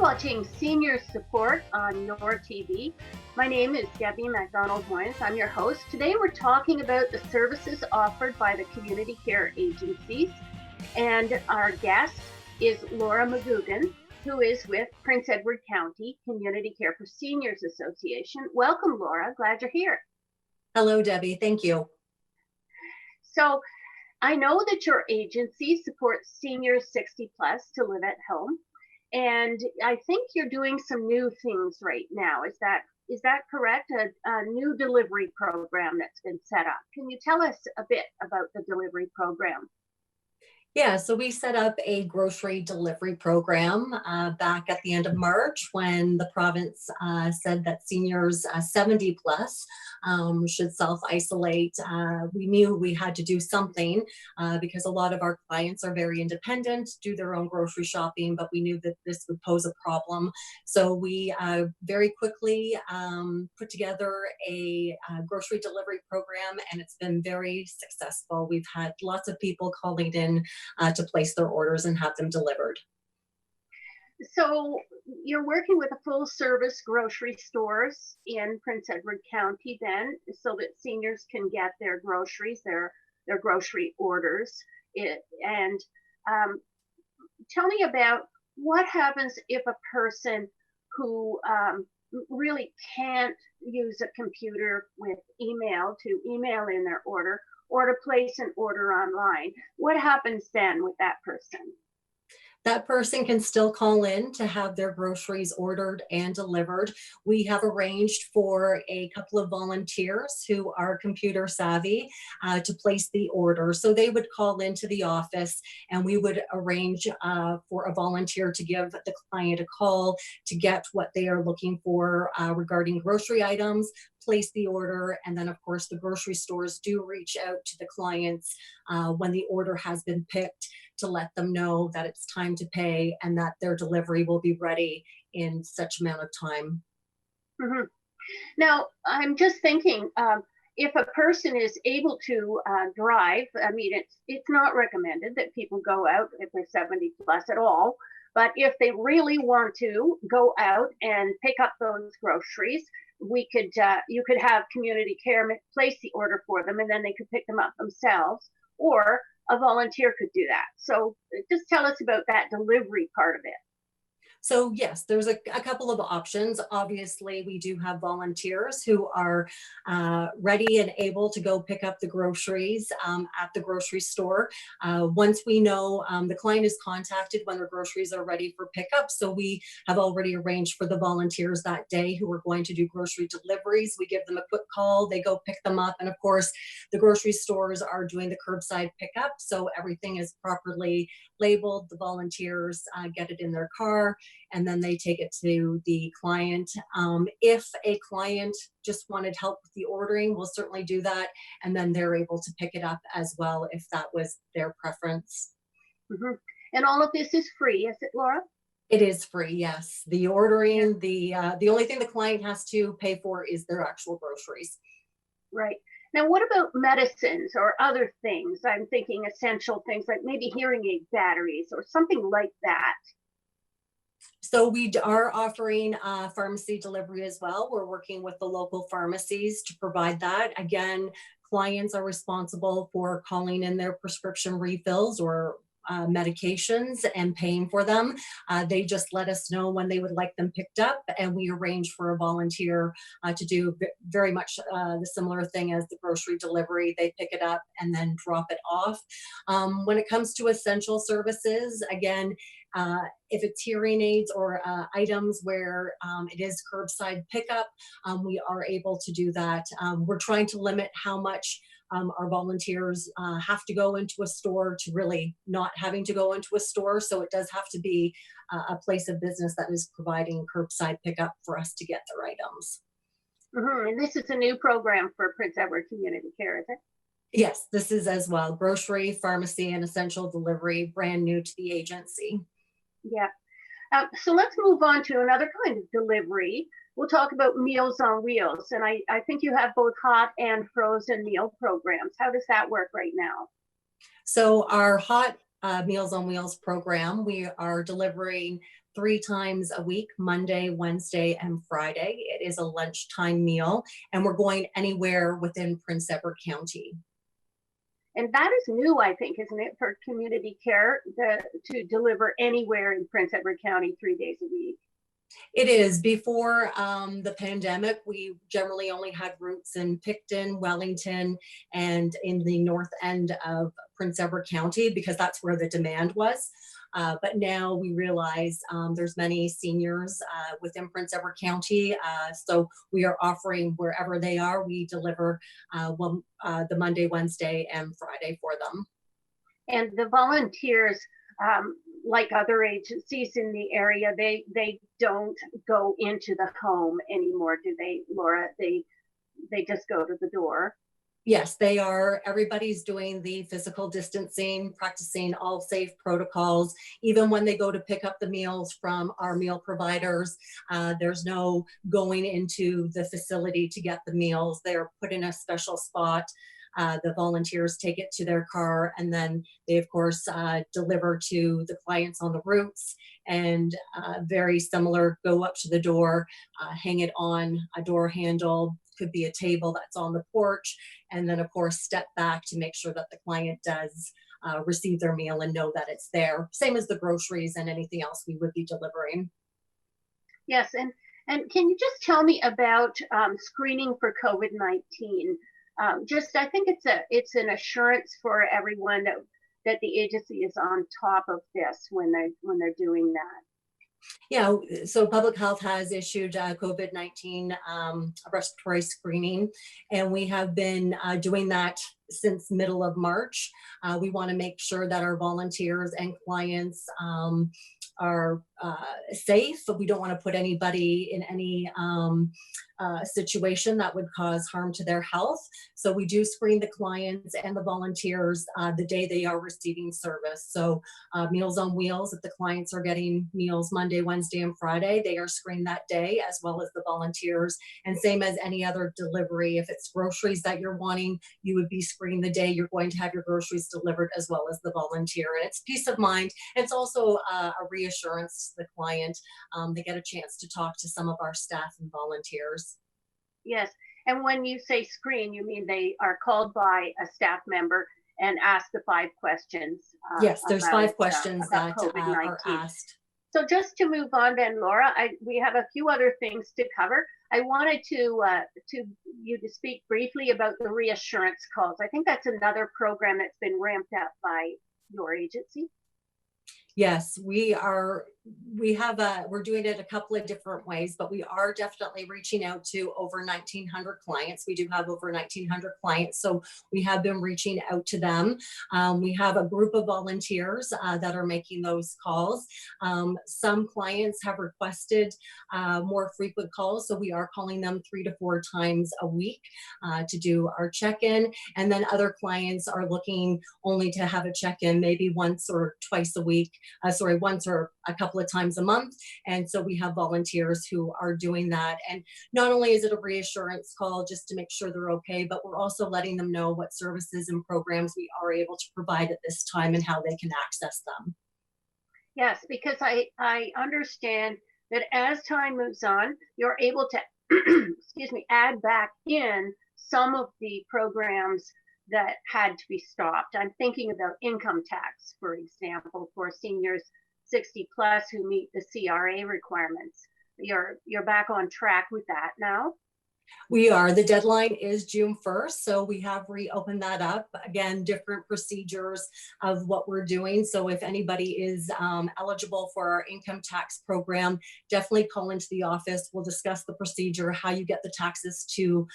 watching Senior Support on your TV. My name is Debbie MacDonald Moynes. I'm your host. Today we're talking about the services offered by the community care agencies. And our guest is Laura McGugan, who is with Prince Edward County Community Care for Seniors Association. Welcome, Laura. Glad you're here. Hello, Debbie. Thank you. So I know that your agency supports seniors 60 plus to live at home. And I think you're doing some new things right now. Is that correct? A new delivery program that's been set up. Can you tell us a bit about the delivery program? Yeah, so we set up a grocery delivery program back at the end of March when the province said that seniors 70 plus should self-isolate. We knew we had to do something because a lot of our clients are very independent, do their own grocery shopping, but we knew that this would pose a problem. So we very quickly put together a grocery delivery program, and it's been very successful. We've had lots of people calling in to place their orders and have them delivered. So you're working with a full service grocery stores in Prince Edward County then, so that seniors can get their groceries, their grocery orders. Tell me about what happens if a person who really can't use a computer with email to email in their order or to place an order online. What happens then with that person? That person can still call in to have their groceries ordered and delivered. We have arranged for a couple of volunteers who are computer savvy to place the order. So they would call into the office and we would arrange for a volunteer to give the client a call to get what they are looking for regarding grocery items, place the order, and then of course the grocery stores do reach out to the clients when the order has been picked to let them know that it's time to pay and that their delivery will be ready in such amount of time. Mm-hmm. Now, I'm just thinking, if a person is able to drive, I mean, it's not recommended that people go out if they're 70 plus at all, but if they really want to go out and pick up those groceries, you could have community care place the order for them and then they could pick them up themselves, or a volunteer could do that. So just tell us about that delivery part of it. So yes, there's a couple of options. Obviously, we do have volunteers who are ready and able to go pick up the groceries at the grocery store. Once we know the client is contacted when their groceries are ready for pickup. So we have already arranged for the volunteers that day who are going to do grocery deliveries. We give them a quick call, they go pick them up. And of course, the grocery stores are doing the curbside pickup. So everything is properly labeled. The volunteers get it in their car, and then they take it to the client. If a client just wanted help with the ordering, we'll certainly do that. And then they're able to pick it up as well if that was their preference. Mm-hmm. And all of this is free, is it, Laura? It is free, yes. The ordering, the only thing the client has to pay for is their actual groceries. Right. Now, what about medicines or other things? I'm thinking essential things like maybe hearing aid batteries or something like that. So we are offering pharmacy delivery as well. We're working with the local pharmacies to provide that. Again, clients are responsible for calling in their prescription refills or medications and paying for them. They just let us know when they would like them picked up, and we arrange for a volunteer to do very much the similar thing as the grocery delivery. They pick it up and then drop it off. When it comes to essential services, again, if it's hearing aids or items where it is curbside pickup, we are able to do that. We're trying to limit how much our volunteers have to go into a store to really not having to go into a store. So it does have to be a place of business that is providing curbside pickup for us to get their items. Mm-hmm. And this is a new program for Prince Edward Community Care, is it? Yes, this is as well. Grocery, pharmacy, and essential delivery, brand new to the agency. Yeah. So let's move on to another kind of delivery. We'll talk about Meals on Wheels. And I think you have both hot and frozen meal programs. How does that work right now? So our hot Meals on Wheels program, we are delivering 3 times a week, Monday, Wednesday, and Friday. It is a lunchtime meal, and we're going anywhere within Prince Edward County. And that is new, I think, isn't it, for community care to deliver anywhere in Prince Edward County 3 days a week? It is. Before the pandemic, we generally only had routes in Picton, Wellington, and in the north end of Prince Edward County, because that's where the demand was. But now we realize there's many seniors within Prince Edward County, so we are offering wherever they are. We deliver the Monday, Wednesday, and Friday for them. And the volunteers, like other agencies in the area, they don't go into the home anymore, do they, Laura? They just go to the door. Yes, they are. Everybody's doing the physical distancing, practicing all safe protocols. Even when they go to pick up the meals from our meal providers, there's no going into the facility to get the meals. They're put in a special spot. The volunteers take it to their car, and then they, of course, deliver to the clients on the routes, and very similar, go up to the door, hang it on a door handle, could be a table that's on the porch, and then, of course, step back to make sure that the client does receive their meal and know that it's there. Same as the groceries and anything else we would be delivering. Yes, and can you just tell me about screening for COVID-19? I think it's an assurance for everyone that the agency is on top of this when they're doing that. Yeah, so Public Health has issued COVID-19 respiratory screening, and we have been doing that since middle of March. We want to make sure that our volunteers and clients are safe. We don't want to put anybody in any situation that would cause harm to their health. So we do screen the clients and the volunteers the day they are receiving service. So Meals on Wheels, if the clients are getting meals Monday, Wednesday, and Friday, they are screened that day, as well as the volunteers. And same as any other delivery, if it's groceries that you're wanting, you would be screened the day you're going to have your groceries delivered, as well as the volunteer. And it's peace of mind. It's also a reassurance to the client. They get a chance to talk to some of our staff and volunteers. Yes, and when you say screen, you mean they are called by a staff member and ask the 5 questions. Yes, there's 5 questions that are asked. So just to move on then, Laura, we have a few other things to cover. I wanted to speak briefly about the reassurance calls. I think that's another program that's been ramped up by your agency. Yes, we're doing it a couple of different ways, but we are definitely reaching out to over 1,900 clients. We do have over 1,900 clients, so we have been reaching out to them. We have a group of volunteers that are making those calls. Some clients have requested more frequent calls, so we are calling them 3 to 4 times a week to do our check-in. And then other clients are looking only to have a check-in maybe once or twice a week. Once or a couple of times a month. And so we have volunteers who are doing that. And not only is it a reassurance call just to make sure they're okay, but we're also letting them know what services and programs we are able to provide at this time and how they can access them. Yes, because I understand that as time moves on, you're able to, excuse me, add back in some of the programs that had to be stopped. I'm thinking about income tax, for example, for seniors 60 plus who meet the CRA requirements. You're back on track with that now? We are. The deadline is June 1st, so we have reopened that up. Again, different procedures of what we're doing. So if anybody is eligible for our income tax program, definitely call into the office. We'll discuss the procedure, how you get the taxes to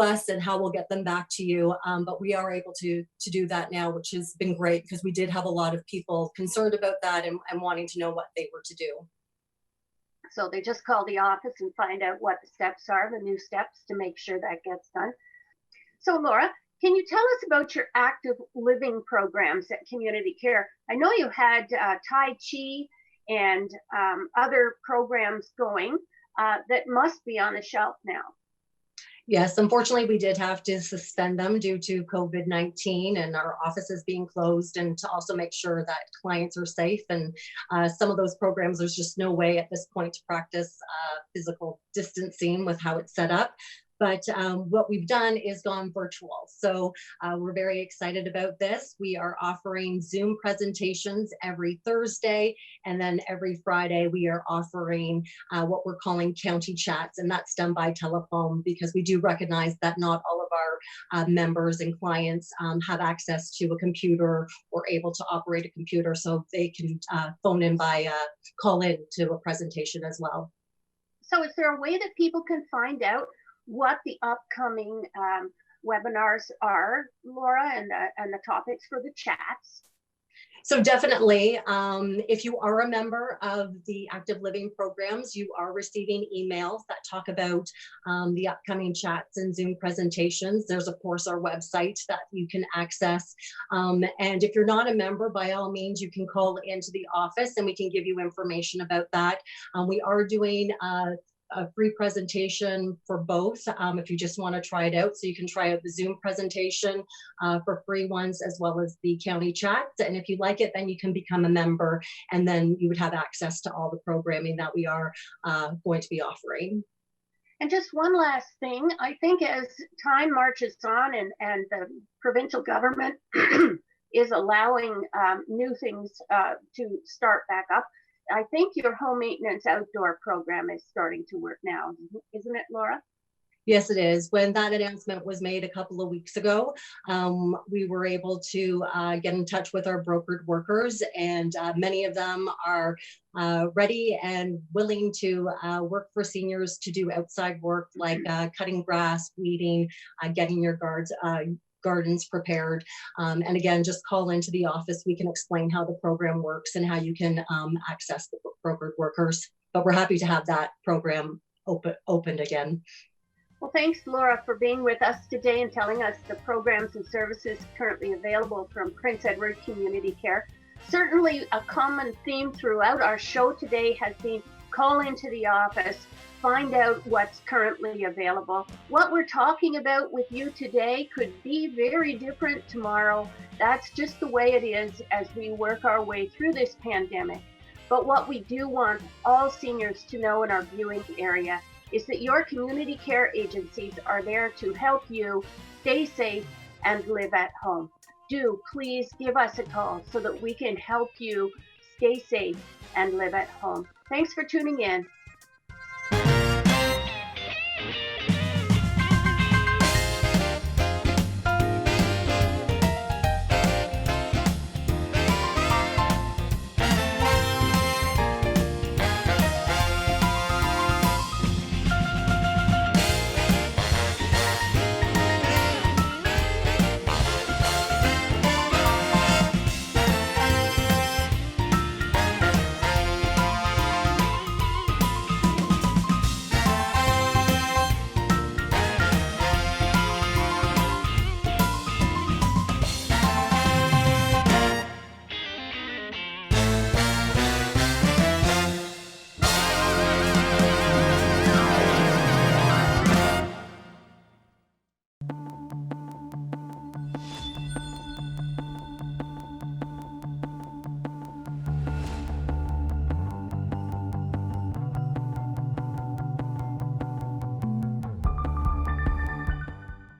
us and how we'll get them back to you. But we are able to do that now, which has been great because we did have a lot of people concerned about that and wanting to know what they were to do. So they just call the office and find out what the steps are, the new steps to make sure that gets done. So Laura, can you tell us about your active living programs at Community Care? I know you had Tai Chi and other programs going that must be on the shelf now. Yes, unfortunately, we did have to suspend them due to COVID-19 and our offices being closed, and to also make sure that clients are safe. And some of those programs, there's just no way at this point to practice physical distancing with how it's set up. But what we've done is gone virtual. So we're very excited about this. We are offering Zoom presentations every Thursday, and then every Friday we are offering what we're calling county chats, and that's done by telephone, because we do recognize that not all of our members and clients have access to a computer or able to operate a computer, so they can phone in by call in to a presentation as well. So is there a way that people can find out what the upcoming webinars are, Laura, and the topics for the chats? So definitely, if you are a member of the active living programs, you are receiving emails that talk about the upcoming chats and Zoom presentations. There's, of course, our website that you can access. And if you're not a member, by all means, you can call into the office and we can give you information about that. We are doing a free presentation for both if you just want to try it out. So you can try out the Zoom presentation for free ones, as well as the county chats. And if you like it, then you can become a member, and then you would have access to all the programming that we are going to be offering. And just one last thing, I think as time marches on and the provincial government is allowing new things to start back up, I think your home maintenance outdoor program is starting to work now, isn't it, Laura? Yes, it is. When that announcement was made a couple of weeks ago, we were able to get in touch with our brokered workers, and many of them are ready and willing to work for seniors to do outside work like cutting grass, weeding, getting your gardens prepared. And again, just call into the office. We can explain how the program works and how you can access the brokered workers. But we're happy to have that program opened again. Well, thanks, Laura, for being with us today and telling us the programs and services currently available from Prince Edward Community Care. Certainly a common theme throughout our show today has been call into the office, find out what's currently available. What we're talking about with you today could be very different tomorrow. That's just the way it is as we work our way through this pandemic. But what we do want all seniors to know in our viewing area is that your community care agencies are there to help you stay safe and live at home. Do please give us a call so that we can help you stay safe and live at home. Thanks for tuning in.